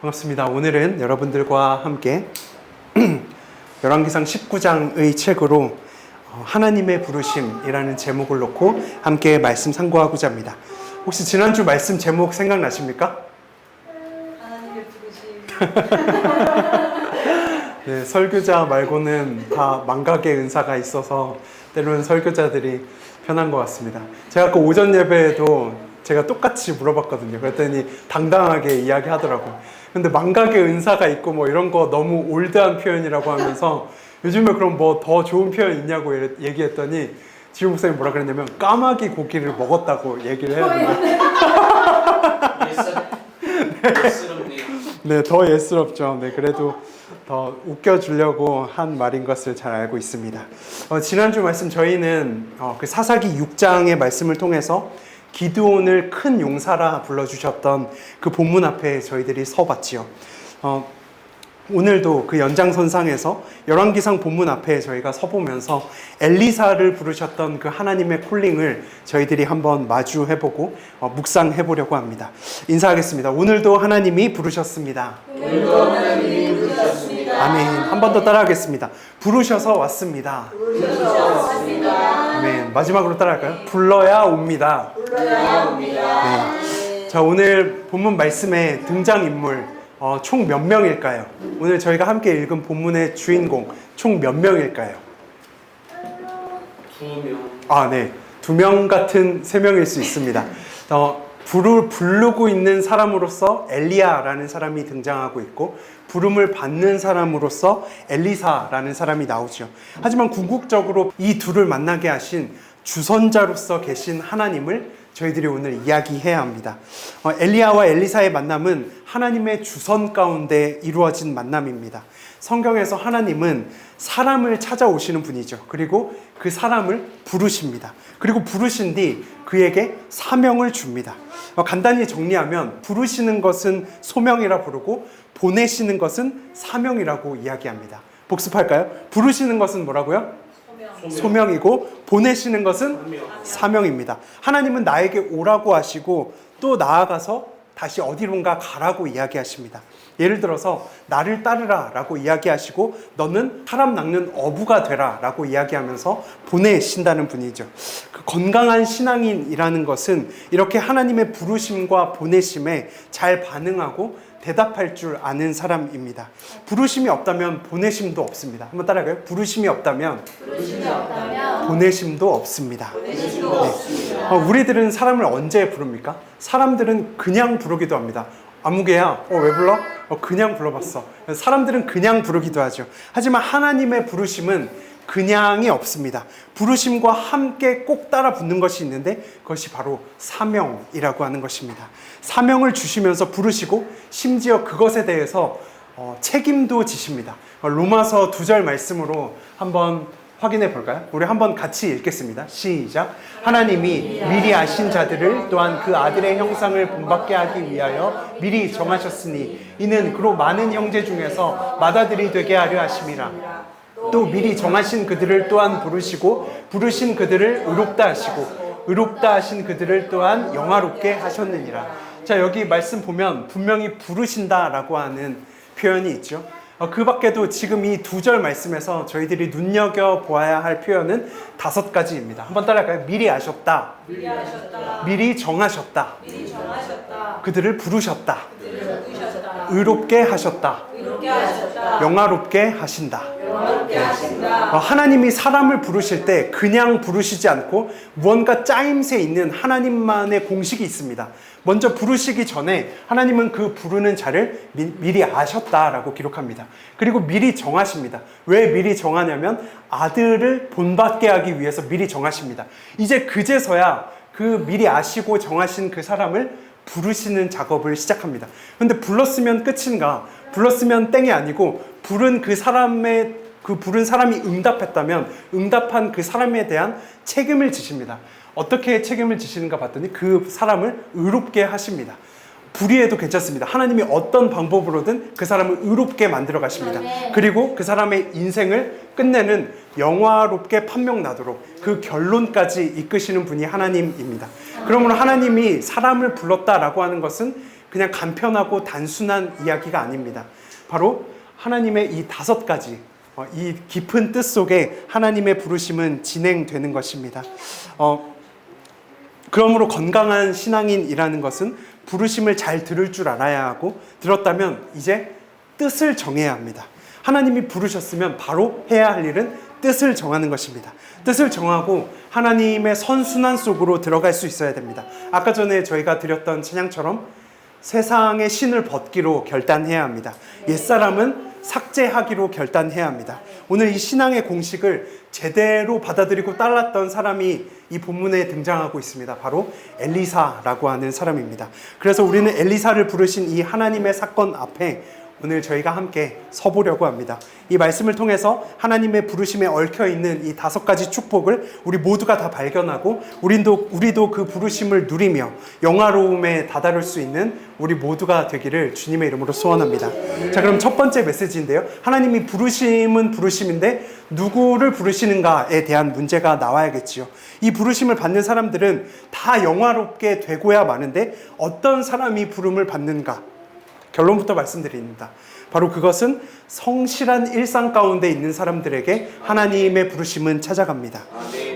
반갑습니다. 오늘은 여러분들과 함께 열왕기상 19장의 책으로 하나님의 부르심이라는 제목을 놓고 함께 말씀 상고하고자 합니다. 혹시 지난주 말씀 제목 생각나십니까? 하나님의 부르심. 네, 설교자 말고는 다 망각의 은사가 있어서 때로는 설교자들이 편한 것 같습니다. 제가 아까 오전 예배에도 제가 똑같이 물어봤거든요. 그랬더니 당당하게 이야기하더라고요. 근데 망각의 은사가 있고 뭐 이런 거 너무 올드한 표현이라고 하면서 요즘에 그럼 뭐 더 좋은 표현 있냐고 얘기했더니 지금 목사님 뭐라 그랬냐면 까마귀 고기를 먹었다고 얘기를 해야 된다. 예스럽네요. 네, 더 예스럽죠. 네, 그래도 더 웃겨주려고 한 말인 것을 잘 알고 있습니다. 지난주 말씀 저희는 그 사사기 6장의 말씀을 통해서 기드온을 큰 용사라 불러주셨던 그 본문 앞에 저희들이 서봤지요. 오늘도 그 연장선상에서 열왕기상 본문 앞에 저희가 서보면서 엘리사를 부르셨던 그 하나님의 콜링을 저희들이 한번 마주해보고 묵상해보려고 합니다. 인사하겠습니다. 오늘도 하나님이 부르셨습니다. 오늘도 하나님이 부르셨습니다. 아멘. 한 번 더 따라하겠습니다. 부르셔서 왔습니다. 부르셔서 왔습니다. 아멘. 마지막으로 따라할까요? 불러야 옵니다. 불러야 옵니다. 네. 자, 오늘 본문 말씀의 등장인물 총 몇 명일까요? 오늘 저희가 함께 읽은 본문의 주인공 총 몇 명일까요? 2명. 네. 2명 같은 3명일 수 있습니다. 부르고 있는 사람으로서 엘리야라는 사람이 등장하고 있고 부름을 받는 사람으로서 엘리사라는 사람이 나오죠. 하지만 궁극적으로 이 둘을 만나게 하신 주선자로서 계신 하나님을 저희들이 오늘 이야기해야 합니다. 엘리야와 엘리사의 만남은 하나님의 주선 가운데 이루어진 만남입니다. 성경에서 하나님은 사람을 찾아오시는 분이죠. 그리고 그 사람을 부르십니다. 그리고 부르신 뒤 그에게 사명을 줍니다. 간단히 정리하면 부르시는 것은 소명이라 부르고 보내시는 것은 사명이라고 이야기합니다. 복습할까요? 부르시는 것은 뭐라고요? 소명이고 보내시는 것은 사명입니다. 하나님은 나에게 오라고 하시고 또 나아가서 다시 어디론가 가라고 이야기하십니다. 예를 들어서 나를 따르라 라고 이야기하시고 너는 사람 낚는 어부가 되라 라고 이야기하면서 보내신다는 분이죠. 그 건강한 신앙인이라는 것은 이렇게 하나님의 부르심과 보내심에 잘 반응하고 대답할 줄 아는 사람입니다. 부르심이 없다면 보내심도 없습니다. 한번 따라할까요? 부르심이 없다면 보내심도 없습니다. 우리들은 사람을 언제 부릅니까? 사람들은 그냥 부르기도 합니다. 아무개야, 왜 불러? 그냥 불러봤어. 사람들은 그냥 부르기도 하죠. 하지만 하나님의 부르심은 그냥이 없습니다. 부르심과 함께 꼭 따라 붙는 것이 있는데 그것이 바로 사명이라고 하는 것입니다. 사명을 주시면서 부르시고 심지어 그것에 대해서 책임도 지십니다. 로마서 2절 말씀으로 한번 확인해 볼까요? 우리 한번 같이 읽겠습니다. 시작. 하나님이 미리 아신 자들을 또한 그 아들의 형상을 본받게 하기 위하여 미리 정하셨으니 이는 그로 많은 형제 중에서 맏아들이 되게 하려 하심이라. 또 미리 정하신 그들을 또한 부르시고 부르신 그들을 의롭다 하시고 의롭다 하신 그들을 또한 영화롭게 하셨느니라. 자, 여기 말씀 보면 분명히 부르신다라고 하는 표현이 있죠. 그 밖에도 지금 이 2절 말씀에서 저희들이 눈여겨보아야 할 표현은 5가지입니다. 한번 따라할까요? 미리 아셨다. 미리 정하셨다. 그들을 부르셨다. 의롭게 하셨다. 영화롭게 하신다. 하나님이 사람을 부르실 때 그냥 부르시지 않고 무언가 짜임새 있는 하나님만의 공식이 있습니다. 먼저 부르시기 전에 하나님은 그 부르는 자를 미리 아셨다라고 기록합니다. 그리고 미리 정하십니다. 왜 미리 정하냐면 아들을 본받게 하기 위해서 미리 정하십니다. 이제 그제서야 그 미리 아시고 정하신 그 사람을 부르시는 작업을 시작합니다. 그런데 불렀으면 끝인가? 불렀으면 땡이 아니고 부른 그 부른 사람이 응답했다면 응답한 그 사람에 대한 책임을 지십니다. 어떻게 책임을 지시는가 봤더니 그 사람을 의롭게 하십니다. 불의해도 괜찮습니다. 하나님이 어떤 방법으로든 그 사람을 의롭게 만들어 가십니다. 그리고 그 사람의 인생을 끝내는 영화롭게 판명나도록 그 결론까지 이끄시는 분이 하나님입니다. 그러므로 하나님이 사람을 불렀다라고 하는 것은 그냥 간편하고 단순한 이야기가 아닙니다. 바로 하나님의 이 5가지, 이 깊은 뜻 속에 하나님의 부르심은 진행되는 것입니다. 그러므로 건강한 신앙인이라는 것은 부르심을 잘 들을 줄 알아야 하고, 들었다면 이제 뜻을 정해야 합니다. 하나님이 부르셨으면 바로 해야 할 일은 뜻을 정하는 것입니다. 뜻을 정하고 하나님의 선순환 속으로 들어갈 수 있어야 됩니다. 아까 전에 저희가 드렸던 찬양처럼 세상의 신을 벗기로 결단해야 합니다. 옛사람은 삭제하기로 결단해야 합니다. 오늘 이 신앙의 공식을 제대로 받아들이고 따랐던 사람이 이 본문에 등장하고 있습니다. 바로 엘리사라고 하는 사람입니다. 그래서 우리는 엘리사를 부르신 이 하나님의 사건 앞에 오늘 저희가 함께 서보려고 합니다. 이 말씀을 통해서 하나님의 부르심에 얽혀있는 이 5가지 축복을 우리 모두가 다 발견하고 우리도 그 부르심을 누리며 영화로움에 다다를 수 있는 우리 모두가 되기를 주님의 이름으로 소원합니다. 자, 그럼 첫 번째 메시지인데요. 하나님이 부르심은 부르심인데 누구를 부르시는가에 대한 문제가 나와야겠지요. 이 부르심을 받는 사람들은 다 영화롭게 되고야 마는데 어떤 사람이 부름을 받는가? 결론부터 말씀드립니다. 바로 그것은 성실한 일상 가운데 있는 사람들에게 하나님의 부르심은 찾아갑니다.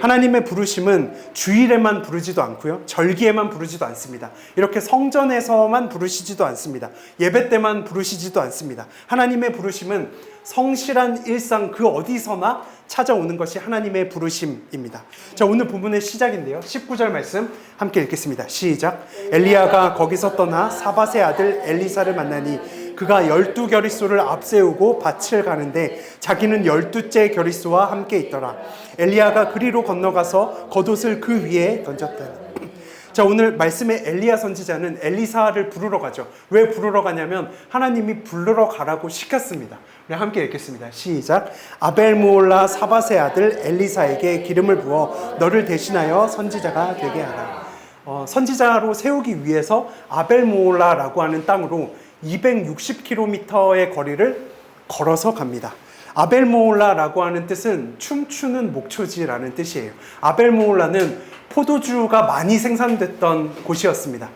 하나님의 부르심은 주일에만 부르지도 않고요, 절기에만 부르지도 않습니다. 이렇게 성전에서만 부르시지도 않습니다. 예배 때만 부르시지도 않습니다. 하나님의 부르심은 성실한 일상 그 어디서나 찾아오는 것이 하나님의 부르심입니다. 자, 오늘 본문의 시작인데요. 19절 말씀 함께 읽겠습니다. 시작. 엘리야가 거기서 떠나 사밧의 아들 엘리사를 만나니 그가 12겨릿소를 앞세우고 밭을 가는데 자기는 12째 겨릿소와 함께 있더라. 엘리야가 그리로 건너가서 겉옷을 그 위에 던졌다. 자, 오늘 말씀의 엘리야 선지자는 엘리사를 부르러 가죠. 왜 부르러 가냐면 하나님이 부르러 가라고 시켰습니다. 우리 함께 읽겠습니다. 시작. 아벨므올라 사밧의 아들 엘리사에게 기름을 부어 너를 대신하여 선지자가 되게 하라. 선지자로 세우기 위해서 아벨므올라라고 하는 땅으로 260km의 거리를 걸어서 갑니다. 아벨므올라라고 하는 뜻은 춤추는 목초지라는 뜻이에요. 아벨므올라는 포도주가 많이 생산됐던 곳이었습니다.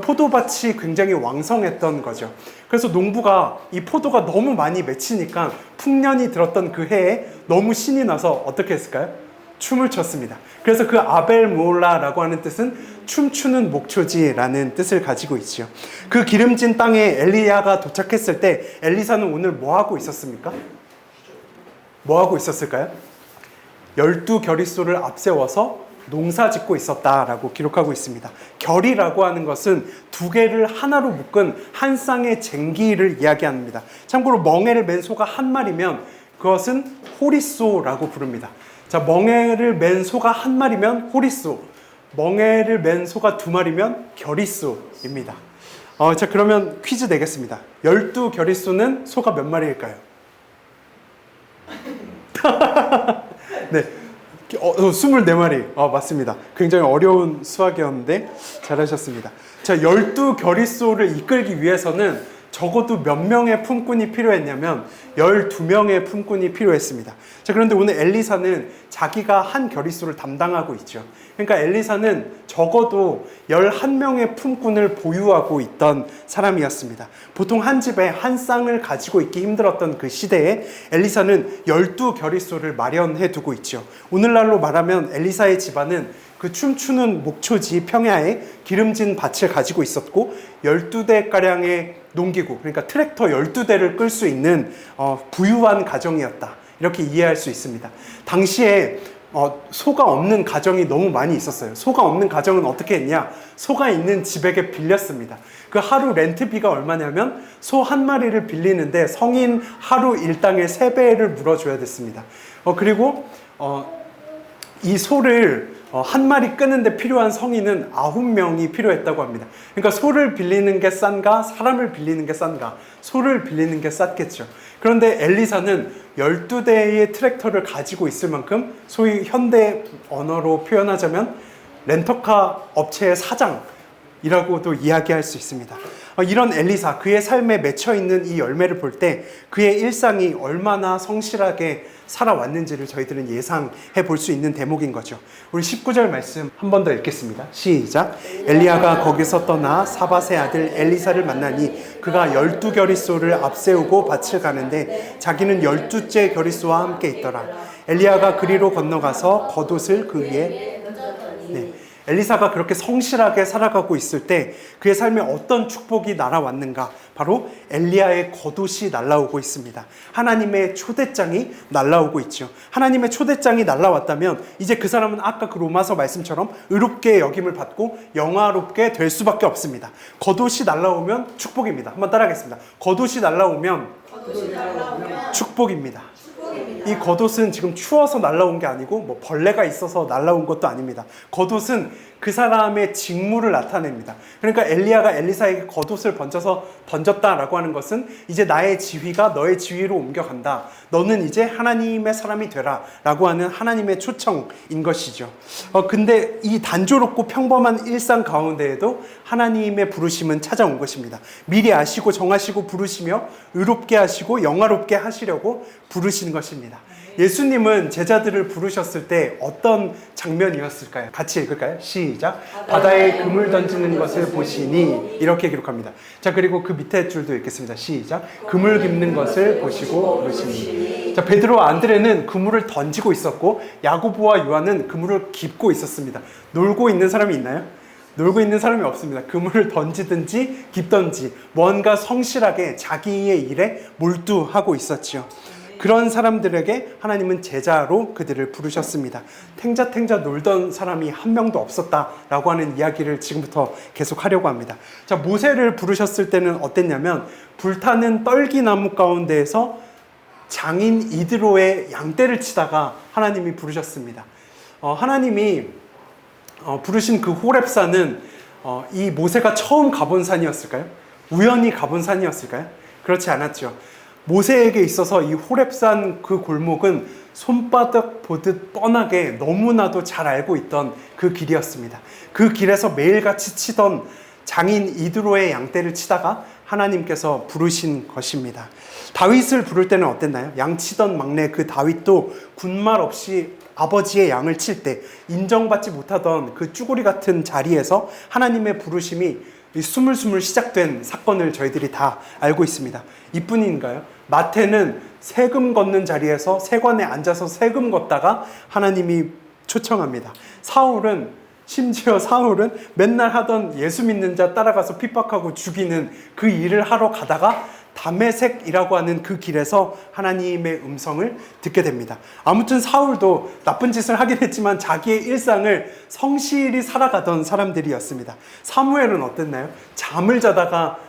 포도밭이 굉장히 왕성했던 거죠. 그래서 농부가 이 포도가 너무 많이 맺히니까 풍년이 들었던 그 해에 너무 신이 나서 어떻게 했을까요? 춤을 췄습니다. 그래서 그 아벨므올라라고 하는 뜻은 춤추는 목초지라는 뜻을 가지고 있죠. 그 기름진 땅에 엘리야가 도착했을 때 엘리사는 오늘 뭐 하고 있었습니까? 뭐 하고 있었을까요? 12겨릿소를 앞세워서 농사 짓고 있었다라고 기록하고 있습니다. 결이라고 하는 것은 2개를 하나로 묶은 한 쌍의 쟁기를 이야기합니다. 참고로 멍에를 맨 소가 한 마리면 그것은 호리소라고 부릅니다. 자, 멍에를 맨 소가 한 마리면 호리소, 멍에를 맨 소가 2마리면 겨릿소입니다. 자, 그러면 퀴즈 내겠습니다. 12겨릿소는 소가 몇 마리일까요? 네. 24마리. 맞습니다. 굉장히 어려운 수학이었는데 잘하셨습니다. 자, 12겨릿소를 이끌기 위해서는 적어도 몇 명의 품꾼이 필요했냐면 12명의 품꾼이 필요했습니다. 자, 그런데 오늘 엘리사는 자기가 한 겨릿소를 담당하고 있죠. 그러니까 엘리사는 적어도 11명의 품꾼을 보유하고 있던 사람이었습니다. 보통 한 집에 한 쌍을 가지고 있기 힘들었던 그 시대에 엘리사는 12겨릿소를 마련해 두고 있죠. 오늘날로 말하면 엘리사의 집안은 그 춤추는 목초지 평야에 기름진 밭을 가지고 있었고 12대가량의 농기구, 그러니까 트랙터 12대를 끌 수 있는 부유한 가정이었다. 이렇게 이해할 수 있습니다. 당시에 소가 없는 가정이 너무 많이 있었어요. 소가 없는 가정은 어떻게 했냐? 소가 있는 집에게 빌렸습니다. 그 하루 렌트비가 얼마냐면 소 한 마리를 빌리는데 성인 하루 일당의 3배를 물어줘야 됐습니다. 그리고 이 소를 한 마리 끄는데 필요한 성인은 9명이 필요했다고 합니다. 그러니까 소를 빌리는 게 싼가? 사람을 빌리는 게 싼가? 소를 빌리는 게 쌌겠죠. 그런데 엘리사는 12대의 트랙터를 가지고 있을 만큼 소위 현대 언어로 표현하자면 렌터카 업체의 사장이라고도 이야기할 수 있습니다. 이런 엘리사, 그의 삶에 맺혀 있는 이 열매를 볼 때 그의 일상이 얼마나 성실하게 살아왔는지를 저희들은 예상해 볼 수 있는 대목인 거죠. 우리 19절 말씀 한 번 더 읽겠습니다. 시작. 엘리야가 거기서 떠나 사밧의 아들 엘리사를 만나니 그가 12겨릿소를 앞세우고 밭을 가는데 자기는 12째 겨릿소와 함께 있더라. 엘리야가 그리로 건너가서 겉옷을 그 위에 엘리사가 그렇게 성실하게 살아가고 있을 때 그의 삶에 어떤 축복이 날아왔는가? 바로 엘리야의 겉옷이 날아오고 있습니다. 하나님의 초대장이 날아오고 있죠. 하나님의 초대장이 날아왔다면 이제 그 사람은 아까 그 로마서 말씀처럼 의롭게 여김을 받고 영화롭게 될 수밖에 없습니다. 겉옷이 날아오면 축복입니다. 한번 따라하겠습니다. 겉옷이 날아오면 축복입니다. 이 겉옷은 지금 추워서 날라온 게 아니고 뭐 벌레가 있어서 날라온 것도 아닙니다. 겉옷은 그 사람의 직무를 나타냅니다. 그러니까 엘리야가 엘리사에게 겉옷을 던졌다라고 하는 것은 이제 나의 지휘가 너의 지휘로 옮겨간다. 너는 이제 하나님의 사람이 되라 라고 하는 하나님의 초청인 것이죠. 근데 이 단조롭고 평범한 일상 가운데에도 하나님의 부르심은 찾아온 것입니다. 미리 아시고 정하시고 부르시며 의롭게 하시고 영화롭게 하시려고 부르시는 것입니다. 예수님은 제자들을 부르셨을 때 어떤 장면이었을까요? 같이 읽을까요? 시작. 바다에 그물 던지는 것을 보시니 이렇게 기록합니다. 자, 그리고 그 밑에 줄도 읽겠습니다. 시작. 그물 깁는 것을 보시고 부르시니. 자, 베드로와 안드레는 그물을 던지고 있었고 야고보와 요한은 그물을 깁고 있었습니다. 놀고 있는 사람이 있나요? 놀고 있는 사람이 없습니다. 그물을 던지든지 깁든지 뭔가 성실하게 자기의 일에 몰두하고 있었지요. 그런 사람들에게 하나님은 제자로 그들을 부르셨습니다. 탱자탱자 놀던 사람이 한 명도 없었다라고 하는 이야기를 지금부터 계속 하려고 합니다. 자, 모세를 부르셨을 때는 어땠냐면 불타는 떨기나무 가운데에서 장인 이드로의 양떼를 치다가 하나님이 부르셨습니다. 하나님이 부르신 그 호렙산은 이 모세가 처음 가본 산이었을까요? 우연히 가본 산이었을까요? 그렇지 않았죠. 모세에게 있어서 이 호렙산 그 골목은 손바닥 보듯 뻔하게 너무나도 잘 알고 있던 그 길이었습니다. 그 길에서 매일같이 치던 장인 이드로의 양떼를 치다가 하나님께서 부르신 것입니다. 다윗을 부를 때는 어땠나요? 양치던 막내 그 다윗도 군말 없이 아버지의 양을 칠 때 인정받지 못하던 그 쭈구리 같은 자리에서 하나님의 부르심이 스물스물 시작된 사건을 저희들이 다 알고 있습니다. 이뿐인가요? 마태는 세금 걷는 자리에서 세관에 앉아서 세금 걷다가 하나님이 초청합니다. 심지어 사울은 맨날 하던 예수 믿는 자 따라가서 핍박하고 죽이는 그 일을 하러 가다가 다메섹이라고 하는 그 길에서 하나님의 음성을 듣게 됩니다. 아무튼 사울도 나쁜 짓을 하긴 했지만 자기의 일상을 성실히 살아가던 사람들이었습니다. 사무엘은 어땠나요? 잠을 자다가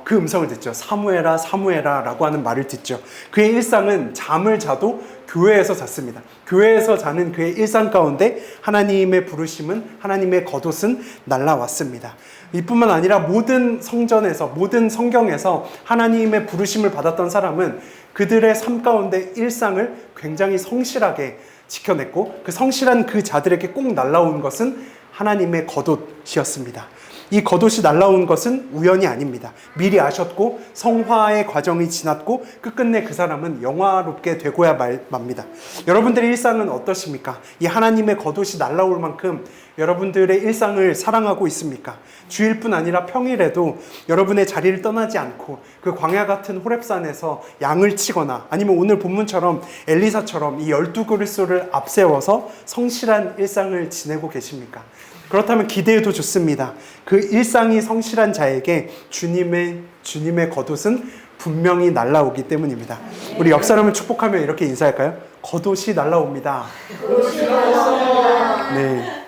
그 음성을 듣죠. 사무엘아 사무엘아 라고 하는 말을 듣죠. 그의 일상은 잠을 자도 교회에서 잤습니다. 교회에서 자는 그의 일상 가운데 하나님의 부르심은, 하나님의 겉옷은 날아왔습니다. 이뿐만 아니라 모든 성전에서, 모든 성경에서 하나님의 부르심을 받았던 사람은 그들의 삶 가운데 일상을 굉장히 성실하게 지켜냈고 그 성실한 그 자들에게 꼭 날아온 것은 하나님의 겉옷이었습니다. 이 겉옷이 날아온 것은 우연이 아닙니다. 미리 아셨고 성화의 과정이 지났고 끝끝내 그 사람은 영화롭게 되고야 맙니다. 여러분들의 일상은 어떠십니까? 이 하나님의 겉옷이 날아올 만큼 여러분들의 일상을 사랑하고 있습니까? 주일뿐 아니라 평일에도 여러분의 자리를 떠나지 않고 그 광야 같은 호렙산에서 양을 치거나 아니면 오늘 본문처럼 엘리사처럼 이 12그릇소를 앞세워서 성실한 일상을 지내고 계십니까? 그렇다면 기대해도 좋습니다. 그 일상이 성실한 자에게 주님의 겉옷은 분명히 날아오기 때문입니다. 우리 옆 사람을 축복하며 이렇게 인사할까요? 겉옷이 날아옵니다. 네.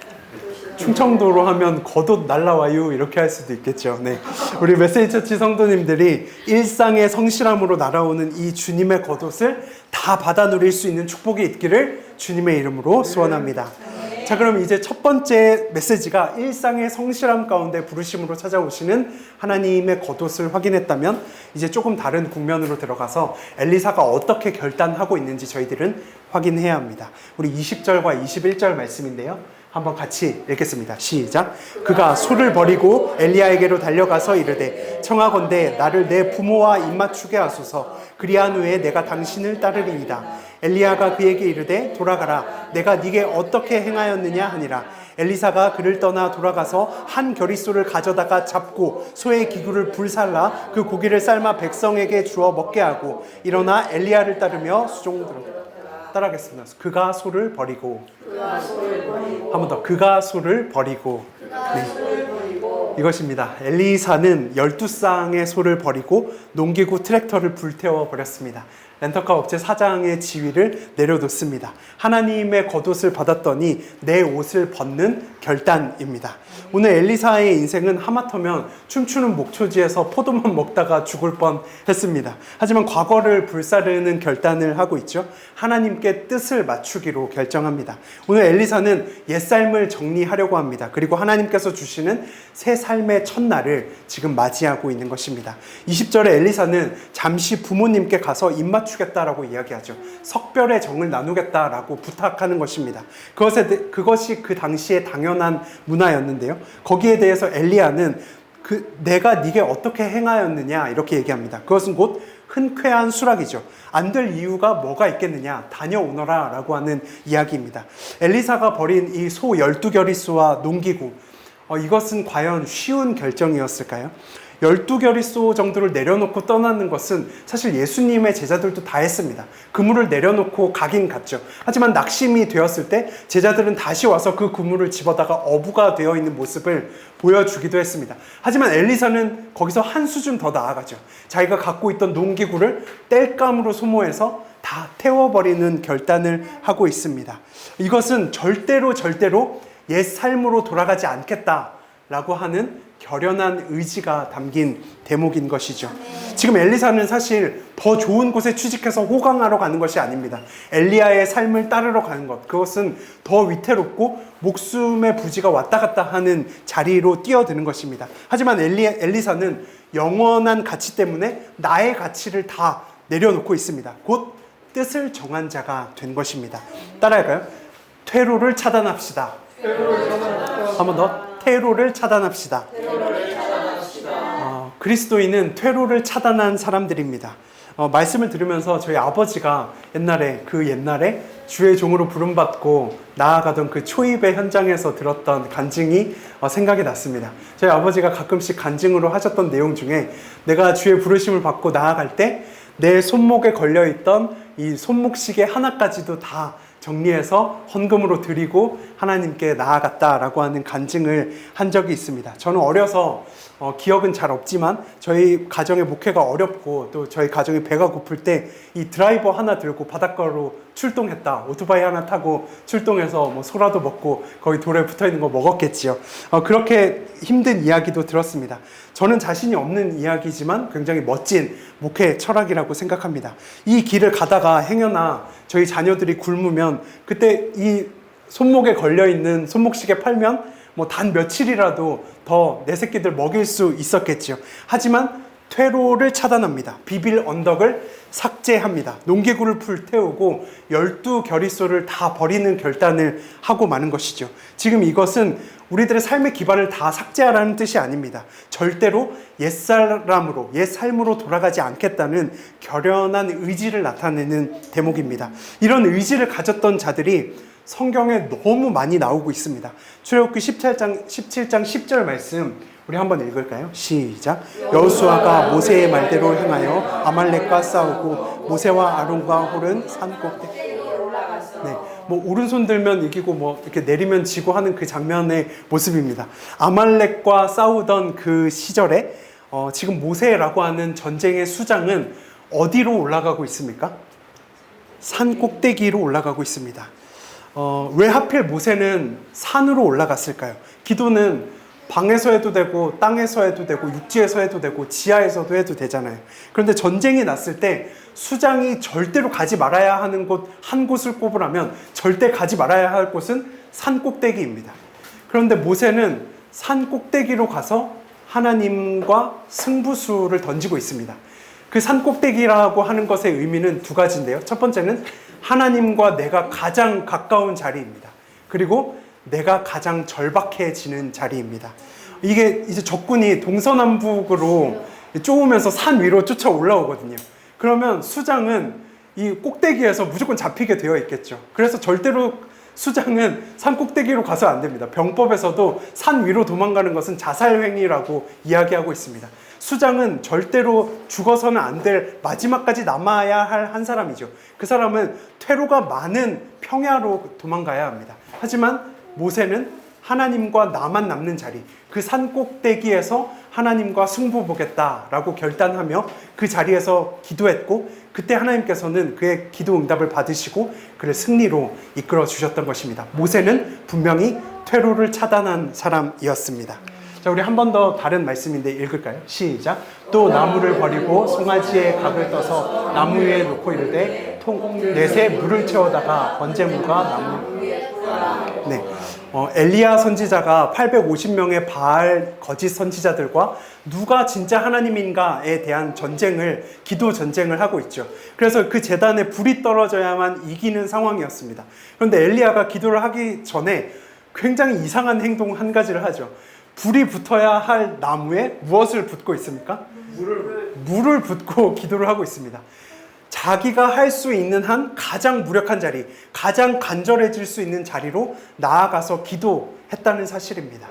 충청도로 하면 겉옷 날라와요 이렇게 할 수도 있겠죠. 네. 우리 메시지처치 성도님들이 일상의 성실함으로 날아오는 이 주님의 겉옷을 다 받아 누릴 수 있는 축복이 있기를 주님의 이름으로 소원합니다. 자, 그럼 이제 첫 번째 메시지가 일상의 성실함 가운데 부르심으로 찾아오시는 하나님의 겉옷을 확인했다면 이제 조금 다른 국면으로 들어가서 엘리사가 어떻게 결단하고 있는지 저희들은 확인해야 합니다. 우리 20절과 21절 말씀인데요. 한번 같이 읽겠습니다. 시작. 그가 소를 버리고 엘리야에게로 달려가서 이르되 청하건대 나를 내 부모와 입맞추게 하소서. 그리한 후에 내가 당신을 따르리이다. 엘리야가 그에게 이르되 돌아가라. 내가 네게 어떻게 행하였느냐 하니라. 엘리사가 그를 떠나 돌아가서 한 겨릿소를 가져다가 잡고 소의 기구를 불살라 그 고기를 삶아 백성에게 주어 먹게 하고 일어나 엘리야를 따르며 수종들어. 따라하겠습니다. 그가 소를 버리고. 한 번 더. 그가 소를 버리고. 네. 이것입니다. 엘리사는 12쌍의 소를 버리고 농기구 트랙터를 불태워 버렸습니다. 렌터카 업체 사장의 지위를 내려놓습니다. 하나님의 겉옷을 받았더니 내 옷을 벗는 결단입니다. 오늘 엘리사의 인생은 하마터면 춤추는 목초지에서 포도만 먹다가 죽을 뻔했습니다. 하지만 과거를 불사르는 결단을 하고 있죠. 하나님께 뜻을 맞추기로 결정합니다. 오늘 엘리사는 옛삶을 정리하려고 합니다. 그리고 하나님께서 주시는 새 삶의 첫날을 지금 맞이하고 있는 것입니다. 20절에 엘리사는 잠시 부모님께 가서 입맞추겠다라고 이야기하죠. 석별의 정을 나누겠다라고 부탁하는 것입니다. 그것이 그 당시에 당연한 문화였는데요. 거기에 대해서 엘리야는 내가 네게 어떻게 행하였느냐 이렇게 얘기합니다. 그것은 곧 흔쾌한 수락이죠. 안 될 이유가 뭐가 있겠느냐, 다녀오너라 라고 하는 이야기입니다. 엘리사가 벌인 이 소 12겨릿소와 농기구, 이것은 과연 쉬운 결정이었을까요? 12겨릿소 정도를 내려놓고 떠나는 것은 사실 예수님의 제자들도 다 했습니다. 그물을 내려놓고 가긴 갔죠. 하지만 낙심이 되었을 때 제자들은 다시 와서 그 그물을 집어다가 어부가 되어 있는 모습을 보여주기도 했습니다. 하지만 엘리사는 거기서 한 수준 더 나아가죠. 자기가 갖고 있던 농기구를 땔감으로 소모해서 다 태워버리는 결단을 하고 있습니다. 이것은 절대로 옛 삶으로 돌아가지 않겠다라고 하는 결연한 의지가 담긴 대목인 것이죠. 지금 엘리사는 사실 더 좋은 곳에 취직해서 호강하러 가는 것이 아닙니다. 엘리야의 삶을 따르러 가는 것, 그것은 더 위태롭고 목숨의 부지가 왔다 갔다 하는 자리로 뛰어드는 것입니다. 하지만 엘리사는 영원한 가치 때문에 나의 가치를 다 내려놓고 있습니다. 곧 뜻을 정한 자가 된 것입니다. 따라할까요? 퇴로를 차단합시다. 한 번 더. 퇴로를 차단합시다. 그리스도인은 퇴로를 차단한 사람들입니다. 말씀을 들으면서 저희 아버지가 옛날에 주의 종으로 부름받고 나아가던 그 초입의 현장에서 들었던 간증이 생각이 났습니다. 저희 아버지가 가끔씩 간증으로 하셨던 내용 중에 내가 주의 부르심을 받고 나아갈 때 내 손목에 걸려있던 이 손목시계 하나까지도 다 정리해서 헌금으로 드리고 하나님께 나아갔다라고 하는 간증을 한 적이 있습니다. 저는 어려서 기억은 잘 없지만 저희 가정의 목회가 어렵고 또 저희 가정이 배가 고플 때 이 드라이버 하나 들고 바닷가로 출동했다. 오토바이 하나 타고 출동해서 뭐 소라도 먹고 거기 돌에 붙어있는 거 먹었겠지요. 그렇게 힘든 이야기도 들었습니다. 저는 자신이 없는 이야기지만 굉장히 멋진 목회 철학이라고 생각합니다. 이 길을 가다가 행여나 저희 자녀들이 굶으면 그때 이 손목에 걸려있는 손목시계 팔면 뭐 단 며칠이라도 더 내 새끼들 먹일 수 있었겠지요. 하지만 퇴로를 차단합니다. 비빌 언덕을 삭제합니다. 농기구를 불태우고 12겨릿소를 다 버리는 결단을 하고 마는 것이죠. 지금 이것은 우리들의 삶의 기반을 다 삭제하라는 뜻이 아닙니다. 절대로 옛사람으로, 옛 삶으로 돌아가지 않겠다는 결연한 의지를 나타내는 대목입니다. 이런 의지를 가졌던 자들이 성경에 너무 많이 나오고 있습니다. 출애굽기 17장 10절 말씀 우리 한번 읽을까요? 시작. 여호수아가 모세의 말대로 행하여 아말렉과 싸우고 모세와 아론과 홀은 산 꼭대기. 네, 뭐 오른손 들면 이기고 뭐 이렇게 내리면 지고 하는 그 장면의 모습입니다. 아말렉과 싸우던 그 시절에 지금 모세라고 하는 전쟁의 수장은 어디로 올라가고 있습니까? 산 꼭대기로 올라가고 있습니다. 왜 하필 모세는 산으로 올라갔을까요? 기도는 방에서 해도 되고 땅에서 해도 되고 육지에서 해도 되고 지하에서도 해도 되잖아요. 그런데 전쟁이 났을 때 수장이 절대로 가지 말아야 하는 곳 한 곳을 꼽으라면 절대 가지 말아야 할 곳은 산 꼭대기입니다. 그런데 모세는 산 꼭대기로 가서 하나님과 승부수를 던지고 있습니다. 그 산 꼭대기라고 하는 것의 의미는 두 가지인데요. 첫 번째는 하나님과 내가 가장 가까운 자리입니다. 그리고 내가 가장 절박해지는 자리입니다. 이게 이제 적군이 동서남북으로 쪼으면서 산 위로 쫓아 올라오거든요. 그러면 수장은 이 꼭대기에서 무조건 잡히게 되어 있겠죠. 그래서 절대로 수장은 산 꼭대기로 가서 안 됩니다. 병법에서도 산 위로 도망가는 것은 자살행위라고 이야기하고 있습니다. 수장은 절대로 죽어서는 안 될, 마지막까지 남아야 할 한 사람이죠. 그 사람은 퇴로가 많은 평야로 도망가야 합니다. 하지만 모세는 하나님과 나만 남는 자리, 그 산 꼭대기에서 하나님과 승부 보겠다라고 결단하며 그 자리에서 기도했고, 그때 하나님께서는 그의 기도 응답을 받으시고 그를 승리로 이끌어 주셨던 것입니다. 모세는 분명히 퇴로를 차단한 사람이었습니다. 자, 우리 한 번 더 다른 말씀인데 읽을까요? 시작. 또 나무를 버리고 송아지의 각을 떠서 나무 위에 놓고 이르되 넷에 물을 채우다가 번제물과 나무. 네. 엘리야 선지자가 850명의 바알 거짓 선지자들과 누가 진짜 하나님인가에 대한 기도 전쟁을 하고 있죠. 그래서 그 제단에 불이 떨어져야만 이기는 상황이었습니다. 그런데 엘리야가 기도를 하기 전에 굉장히 이상한 행동 한 가지를 하죠. 불이 붙어야 할 나무에 무엇을 붓고 있습니까? 물을 붓고 기도를 하고 있습니다. 자기가 할 수 있는 한 가장 무력한 자리, 가장 간절해질 수 있는 자리로 나아가서 기도했다는 사실입니다.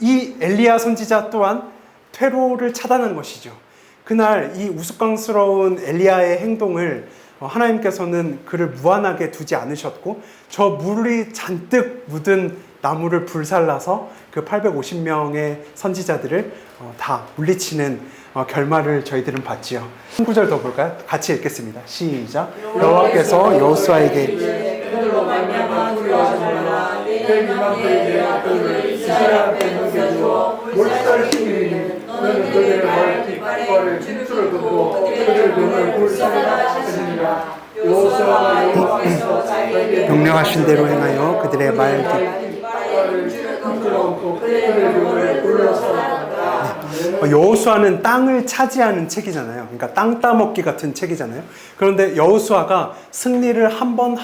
이 엘리야 선지자 또한 퇴로를 차단한 것이죠. 그날 이 우스꽝스러운 엘리야의 행동을 하나님께서는 그를 무한하게 두지 않으셨고, 저 물이 잔뜩 묻은 나무를 불살라서 그 850명의 선지자들을 다 물리치는 결말을 저희들은 봤지요. 한 구절 더 볼까요? 같이 읽겠습니다. 시작. 여호와께서 여호수아에게 명령하신 대로 행하여 그들의 말 여호수아는 땅을 차지하는 책이잖아요. 그러니까 땅 따먹기 같은 책이잖아요. 그런데 여호수아가 승리를 한 번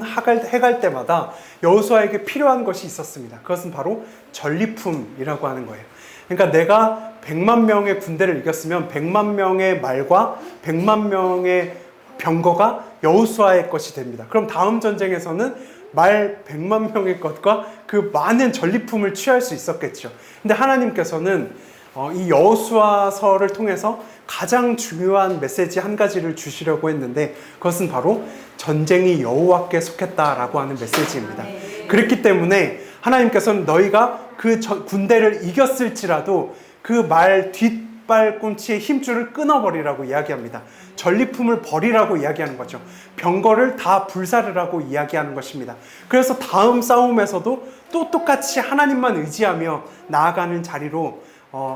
해갈 때마다 여호수아에게 필요한 것이 있었습니다. 그것은 바로 전리품이라고 하는 거예요. 그러니까 내가 100만 명의 군대를 이겼으면 100만 명의 말과 100만 명의 병거가 여호수아의 것이 됩니다. 그럼 다음 전쟁에서는 말 100만 명의 것과 그 많은 전리품을 취할 수 있었겠죠. 근데 하나님께서는 이 여호수아서를 통해서 가장 중요한 메시지 한 가지를 주시려고 했는데, 그것은 바로 전쟁이 여호와께 속했다라고 하는 메시지입니다. 그렇기 때문에 하나님께서는 너희가 그 군대를 이겼을지라도 그 말 뒷발꿈치의 힘줄을 끊어버리라고 이야기합니다. 전리품을 버리라고 이야기하는 거죠. 병거를 다 불사르라고 이야기하는 것입니다. 그래서 다음 싸움에서도 또 똑같이 하나님만 의지하며 나아가는 자리로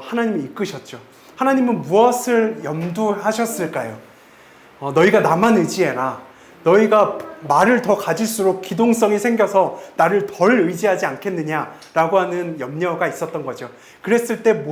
하나님이 이끄셨죠. 하나님은 무엇을 염두하셨을까요? 너희가 나만 의지해라. 너희가 말을 더 가질수록 기동성이 생겨서 나를 덜 의지하지 않겠느냐라고 하는 염려가 있었던 거죠. 그랬을 때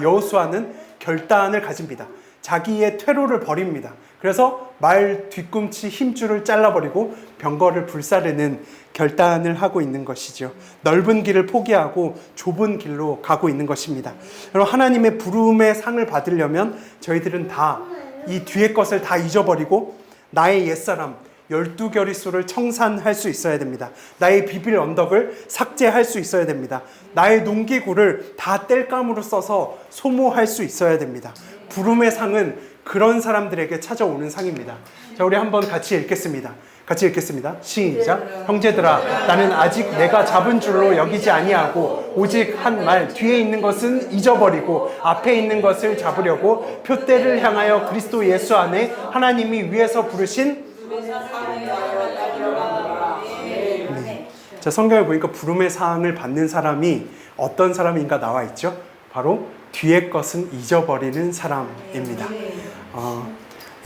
여호수아는 결단을 가집니다. 자기의 퇴로를 버립니다. 그래서 말 뒤꿈치 힘줄을 잘라버리고 병거를 불사르는 결단을 하고 있는 것이죠. 넓은 길을 포기하고 좁은 길로 가고 있는 것입니다. 여러분, 하나님의 부름의 상을 받으려면 저희들은 다 이 뒤의 것을 다 잊어버리고 나의 옛사람 12겨릿수를 청산할 수 있어야 됩니다. 나의 비빌 언덕을 삭제할 수 있어야 됩니다. 나의 농기구를 다 땔감으로 써서 소모할 수 있어야 됩니다. 부름의 상은 그런 사람들에게 찾아오는 상입니다. 자, 우리 한번 같이 읽겠습니다. 시작. 형제들아, 나는 아직 내가 잡은 줄로 여기지 아니하고 오직 한 말, 뒤에 있는 것은 잊어버리고 앞에 있는 것을 잡으려고 표대를 향하여 그리스도 예수 안에 하나님이 위에서 부르신. 자, 성경에 보니까 부름의 사항을 받는 사람이 어떤 사람인가 나와 있죠. 바로 뒤의 것은 잊어버리는 사람입니다.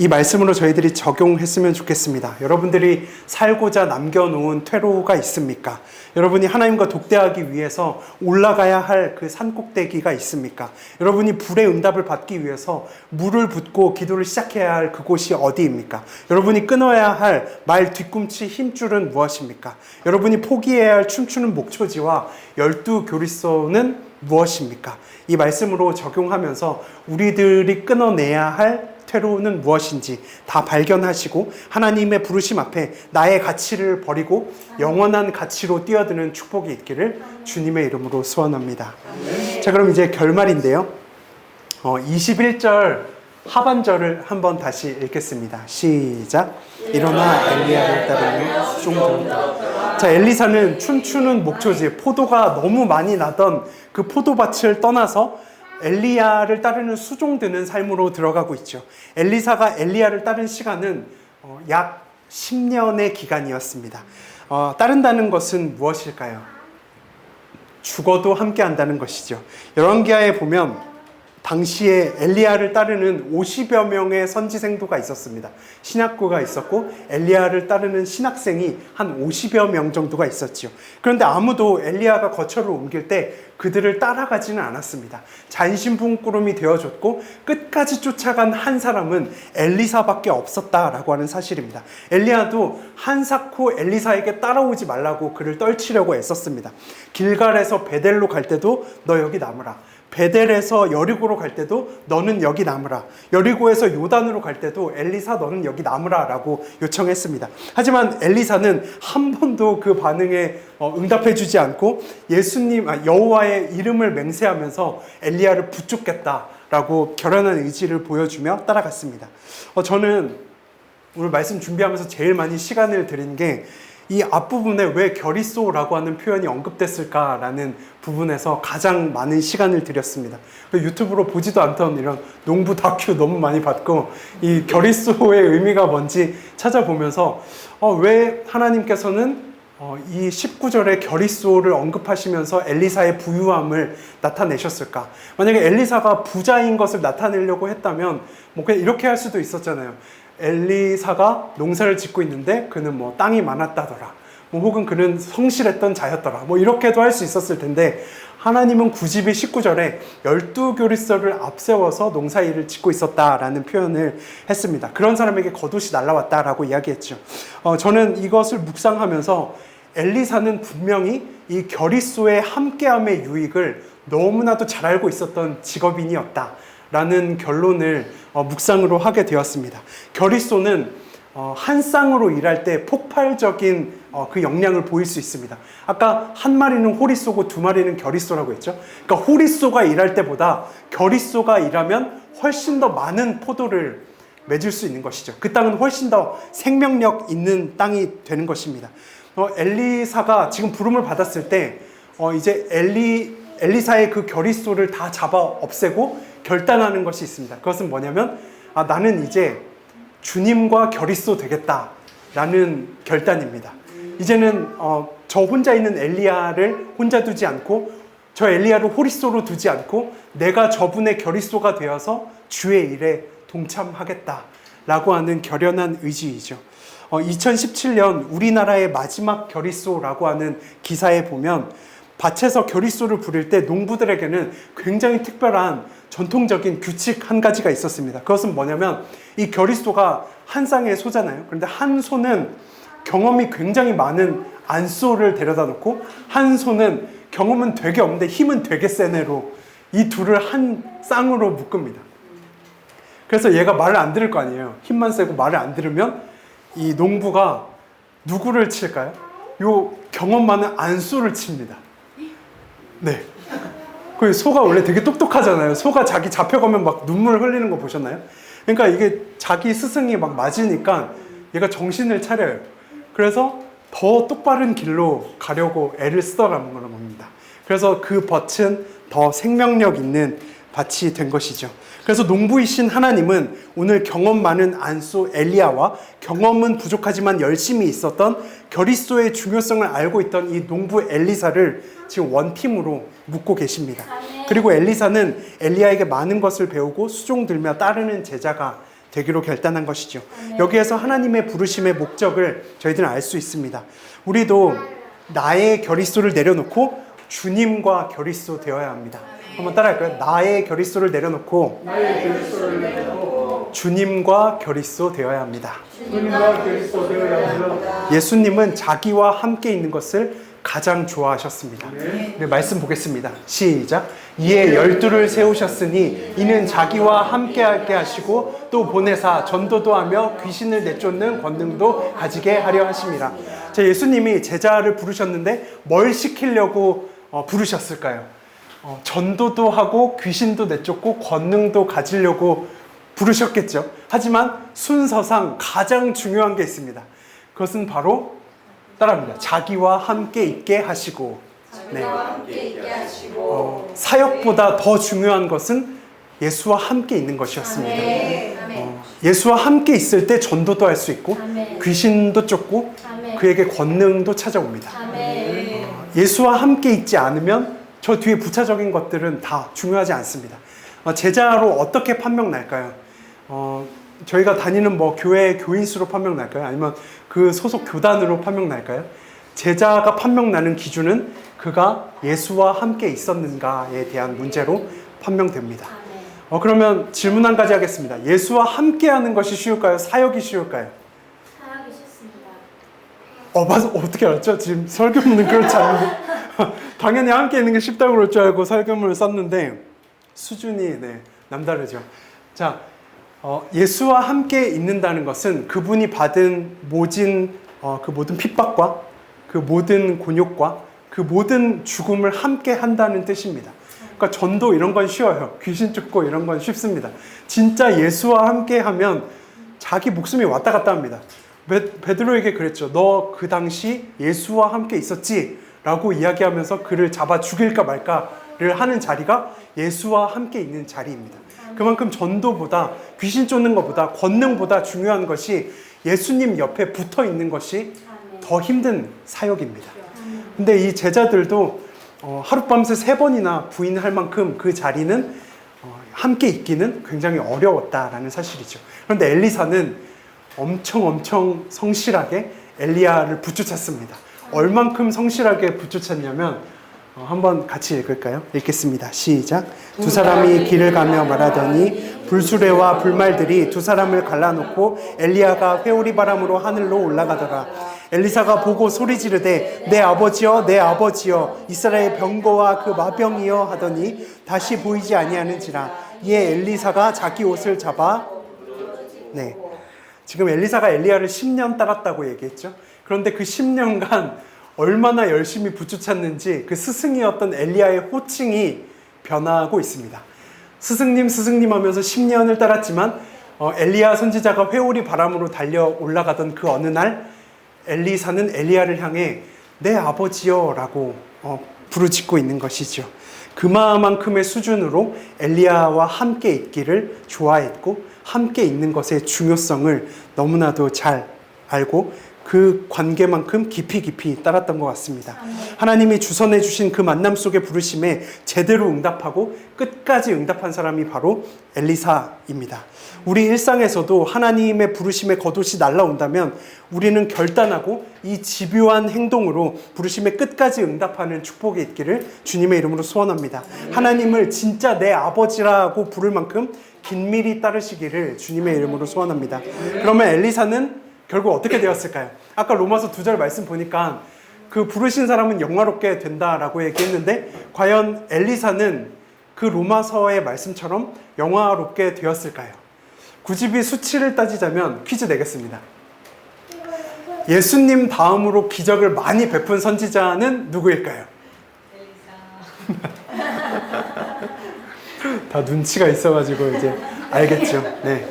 이 말씀으로 저희들이 적용했으면 좋겠습니다. 여러분들이 살고자 남겨놓은 퇴로가 있습니까? 여러분이 하나님과 독대하기 위해서 올라가야 할 그 산꼭대기가 있습니까? 여러분이 불의 응답을 받기 위해서 물을 붓고 기도를 시작해야 할 그곳이 어디입니까? 여러분이 끊어야 할 말 뒤꿈치 힘줄은 무엇입니까? 여러분이 포기해야 할 춤추는 목초지와 12교리소는 무엇입니까? 이 말씀으로 적용하면서 우리들이 끊어내야 할 퇴로는 무엇인지 다 발견하시고 하나님의 부르심 앞에 나의 가치를 버리고 영원한 가치로 뛰어드는 축복이 있기를 주님의 이름으로 소원합니다. 자, 그럼 이제 결말인데요. 21절 하반절을 한번 다시 읽겠습니다. 시작. 일어나 엘리야를 따르며 수종 들었다. 자, 엘리사는 춤추는 목초지, 포도가 너무 많이 나던 그 포도밭을 떠나서 엘리야를 따르는 수종드는 삶으로 들어가고 있죠. 엘리사가 엘리야를 따른 시간은 약 10년의 기간이었습니다. 따른다는 것은 무엇일까요? 죽어도 함께 한다는 것이죠. 열왕기하에 보면 당시에 엘리야를 따르는 50여 명의 선지생도가 있었습니다. 신학교가 있었고 엘리야를 따르는 신학생이 한 50여 명 정도가 있었죠. 그런데 아무도 엘리야가 거처를 옮길 때 그들을 따라가지는 않았습니다. 잔신부구름이 되어줬고 끝까지 쫓아간 한 사람은 엘리사밖에 없었다라고 하는 사실입니다. 엘리야도 한사코 엘리사에게 따라오지 말라고 그를 떨치려고 애썼습니다. 길갈에서 베델로 갈 때도 너 여기 남으라. 베델에서 여리고로 갈 때도 너는 여기 남으라. 여리고에서 요단으로 갈 때도 엘리사 너는 여기 남으라 라고 요청했습니다. 하지만 엘리사는 한 번도 그 반응에 응답해 주지 않고 여호와의 이름을 맹세하면서 엘리야를 부쫓겠다라고 결연한 의지를 보여주며 따라갔습니다. 저는 오늘 말씀 준비하면서 제일 많이 시간을 들인 게 이 앞부분에 왜 결의소라고 하는 표현이 언급됐을까라는 부분에서 가장 많은 시간을 들였습니다. 유튜브로 보지도 않던 이런 농부 다큐 너무 많이 봤고 이 결의소의 의미가 뭔지 찾아보면서 왜 하나님께서는 이 19절에 결의소를 언급하시면서 엘리사의 부유함을 나타내셨을까? 만약에 엘리사가 부자인 것을 나타내려고 했다면 뭐 그냥 이렇게 할 수도 있었잖아요. 엘리사가 농사를 짓고 있는데 그는 뭐 땅이 많았다더라. 뭐 혹은 그는 성실했던 자였더라. 뭐 이렇게도 할 수 있었을 텐데 하나님은 굳이 19절에 12교리서를 앞세워서 농사일을 짓고 있었다라는 표현을 했습니다. 그런 사람에게 겉옷이 날라왔다라고 이야기했죠. 저는 이것을 묵상하면서 엘리사는 분명히 이 결의소의 함께함의 유익을 너무나도 잘 알고 있었던 직업인이었다. 라는 결론을 묵상으로 하게 되었습니다. 결의소는 한 쌍으로 일할 때 폭발적인 그 역량을 보일 수 있습니다. 아까 한 마리는 호리쏘고 두 마리는 결의소라고 했죠. 그러니까 호리쏘가 일할 때보다 결의소가 일하면 훨씬 더 많은 포도를 맺을 수 있는 것이죠. 그 땅은 훨씬 더 생명력 있는 땅이 되는 것입니다. 엘리사가 지금 부름을 받았을 때 이제 엘리사의 그 결의소를 다 잡아 없애고 결단하는 것이 있습니다. 그것은 뭐냐면 나는 이제 주님과 결의소 되겠다라는 결단입니다. 이제는 저 혼자 있는 엘리야를 혼자 두지 않고 저 엘리야를 호리소로 두지 않고 내가 저분의 결의소가 되어서 주의 일에 동참하겠다라고 하는 결연한 의지이죠. 2017년 우리나라의 마지막 결의소라고 하는 기사에 보면 밭에서 결의소를 부릴 때 농부들에게는 굉장히 특별한 전통적인 규칙 한 가지가 있었습니다. 그것은 뭐냐면 이 결의소가 한 쌍의 소잖아요. 그런데 한 소는 경험이 굉장히 많은 안소를 데려다 놓고 한 소는 경험은 되게 없는데 힘은 되게 센 애로 이 둘을 한 쌍으로 묶습니다. 그래서 얘가 말을 안 들을 거 아니에요. 힘만 세고 말을 안 들으면 이 농부가 누구를 칠까요? 요 경험 많은 안소를 칩니다. 네. 그 소가 원래 되게 똑똑하잖아요. 소가 자기 잡혀가면 막 눈물 흘리는 거 보셨나요? 그러니까 이게 자기 스승이 막 맞으니까 얘가 정신을 차려요. 그래서 더 똑바른 길로 가려고 애를 쓰더라는 겁니다. 그래서 그 밭은 더 생명력 있는 밭이 된 것이죠. 그래서 농부이신 하나님은 오늘 경험 많은 안소 엘리야와 경험은 부족하지만 열심히 있었던 결의소의 중요성을 알고 있던 이 농부 엘리사를 지금 원팀으로 묶고 계십니다. 그리고 엘리사는 엘리야에게 많은 것을 배우고 수종 들며 따르는 제자가 되기로 결단한 것이죠. 여기에서 하나님의 부르심의 목적을 저희들은 알 수 있습니다. 우리도 나의 결의소를 내려놓고 주님과 결의소 되어야 합니다. 한번 따라할까요? 나의 결의소를 내려놓고 주님과 결의소 되어야 합니다. 주님과 그리스도 되어야 합니다. 예수님은 자기와 함께 있는 것을 가장 좋아하셨습니다. 네, 말씀 보겠습니다. 시작. 이에 12를 세우셨으니 이는 자기와 함께하게 하시고 또 보내사 전도도 하며 귀신을 내쫓는 권능도 가지게 하려 하심이라. 자, 예수님이 제자를 부르셨는데 뭘 시키려고 부르셨을까요? 전도도 하고 귀신도 내쫓고 권능도 가지려고 부르셨겠죠. 하지만 순서상 가장 중요한 게 있습니다. 그것은 바로 따라합니다. 자기와 함께 있게 하시고, 네. 함께 있게 하시고 사역보다 더 중요한 것은 예수와 함께 있는 것이었습니다. 예수와 함께 있을 때 전도도 할 수 있고 귀신도 쫓고 그에게 권능도 찾아옵니다. 예수와 함께 있지 않으면 저 뒤에 부차적인 것들은 다 중요하지 않습니다. 제자로 어떻게 판명 날까요? 저희가 다니는 뭐 교회 교인수로 판명 날까요? 아니면 그 소속 교단으로 판명 날까요? 제자가 판명 나는 기준은 그가 예수와 함께 있었는가에 대한 문제로 판명됩니다. 그러면 질문 한 가지 하겠습니다. 예수와 함께 하는 것이 쉬울까요? 사역이 쉬울까요? 사역이 쉽습니다. 맞아. 어떻게 알았죠? 지금 설교문은 그렇지 않은데. 당연히 함께 있는 게 쉽다고 그럴 줄 알고 설교문을 썼는데 수준이 남다르죠. 자, 예수와 함께 있는다는 것은 그분이 받은 그 모든 핍박과 그 모든 곤욕과 그 모든 죽음을 함께 한다는 뜻입니다. 그러니까 전도 이런 건 쉬워요. 귀신 쫓고 이런 건 쉽습니다. 진짜 예수와 함께 하면 자기 목숨이 왔다 갔다 합니다. 베드로에게 그랬죠. 너 그 당시 예수와 함께 있었지? 라고 이야기하면서 그를 잡아 죽일까 말까를 하는 자리가 예수와 함께 있는 자리입니다. 그만큼 전도보다 귀신 쫓는 것보다 권능보다 중요한 것이 예수님 옆에 붙어 있는 것이 더 힘든 사역입니다. 근데 이 제자들도 하룻밤새 3번이나 부인할 만큼 그 자리는 함께 있기는 굉장히 어려웠다라는 사실이죠. 그런데 엘리사는 엄청 성실하게 엘리야를 부추쳤습니다. 얼만큼 성실하게 부추쳤냐면 한번 같이 읽을까요? 읽겠습니다. 시작. 두 사람이 길을 가며 말하더니 불수레와 불말들이 두 사람을 갈라놓고 엘리야가 회오리 바람으로 하늘로 올라가더라. 엘리사가 보고 소리 지르되 내 아버지여 내 아버지여 이스라엘 병거와 그 마병이여 하더니 다시 보이지 아니하는지라. 이에 엘리사가 자기 옷을 잡아 지금 엘리사가 엘리야를 10년 따랐다고 얘기했죠. 그런데 그 10년간 얼마나 열심히 부추쳤는지 그 스승이었던 엘리야의 호칭이 변화하고 있습니다. 스승님 하면서 10년을 따랐지만 엘리야 선지자가 회오리 바람으로 달려 올라가던 그 어느 날 엘리사는 엘리야를 향해 내 아버지여 라고 부르짖고 있는 것이죠. 그만큼의 수준으로 엘리야와 함께 있기를 좋아했고 함께 있는 것의 중요성을 너무나도 잘 알고 그 관계만큼 깊이 따랐던 것 같습니다. 하나님이 주선해 주신 그 만남 속의 부르심에 제대로 응답하고 끝까지 응답한 사람이 바로 엘리사입니다. 우리 일상에서도 하나님의 부르심에 겉옷이 날라온다면 우리는 결단하고 이 집요한 행동으로 부르심의 끝까지 응답하는 축복이 있기를 주님의 이름으로 소원합니다. 하나님을 진짜 내 아버지라고 부를 만큼 긴밀히 따르시기를 주님의 이름으로 소원합니다. 그러면 엘리사는 결국 어떻게 되었을까요? 아까 로마서 2절 말씀 보니까 그 부르신 사람은 영화롭게 된다라고 얘기했는데 과연 엘리사는 그 로마서의 말씀처럼 영화롭게 되었을까요? 굳이 수치를 따지자면 퀴즈 내겠습니다. 예수님 다음으로 기적을 많이 베푼 선지자는 누구일까요? 다 눈치가 있어가지고 이제 알겠죠. 네.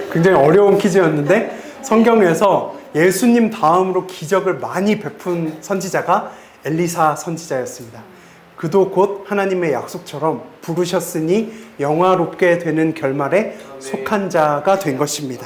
굉장히 어려운 퀴즈였는데 성경에서 예수님 다음으로 기적을 많이 베푼 선지자가 엘리사 선지자였습니다. 그도 곧 하나님의 약속처럼 부르셨으니 영화롭게 되는 결말에 속한 자가 된 것입니다.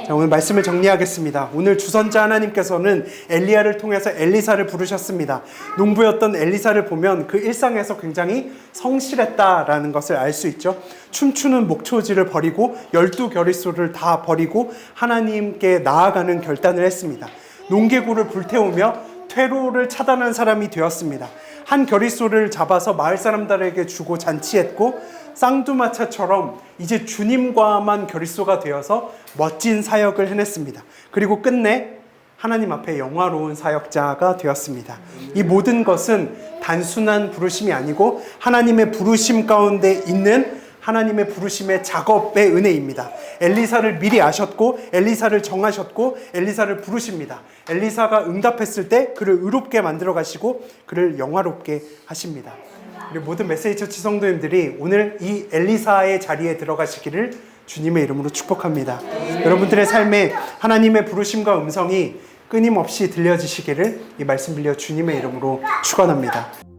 자, 오늘 말씀을 정리하겠습니다. 오늘 주선자 하나님께서는 엘리야를 통해서 엘리사를 부르셨습니다. 농부였던 엘리사를 보면 그 일상에서 굉장히 성실했다라는 것을 알 수 있죠. 춤추는 목초지를 버리고 12겨릿소를 다 버리고 하나님께 나아가는 결단을 했습니다. 농계구를 불태우며 퇴로를 차단한 사람이 되었습니다. 한 겨릿소를 잡아서 마을 사람들에게 주고 잔치했고 쌍두마차처럼 이제 주님과만 겨릿소가 되어서 멋진 사역을 해냈습니다. 그리고 끝내 하나님 앞에 영화로운 사역자가 되었습니다. 이 모든 것은 단순한 부르심이 아니고 하나님의 부르심 가운데 있는 하나님의 부르심의 작업의 은혜입니다. 엘리사를 미리 아셨고 엘리사를 정하셨고 엘리사를 부르십니다. 엘리사가 응답했을 때 그를 의롭게 만들어 가시고 그를 영화롭게 하십니다. 우리 모든 메시지 처치 성도님들이 오늘 이 엘리사의 자리에 들어가시기를 주님의 이름으로 축복합니다. 여러분들의 삶에 하나님의 부르심과 음성이 끊임없이 들려지시기를 이 말씀 빌려 주님의 이름으로 축원합니다.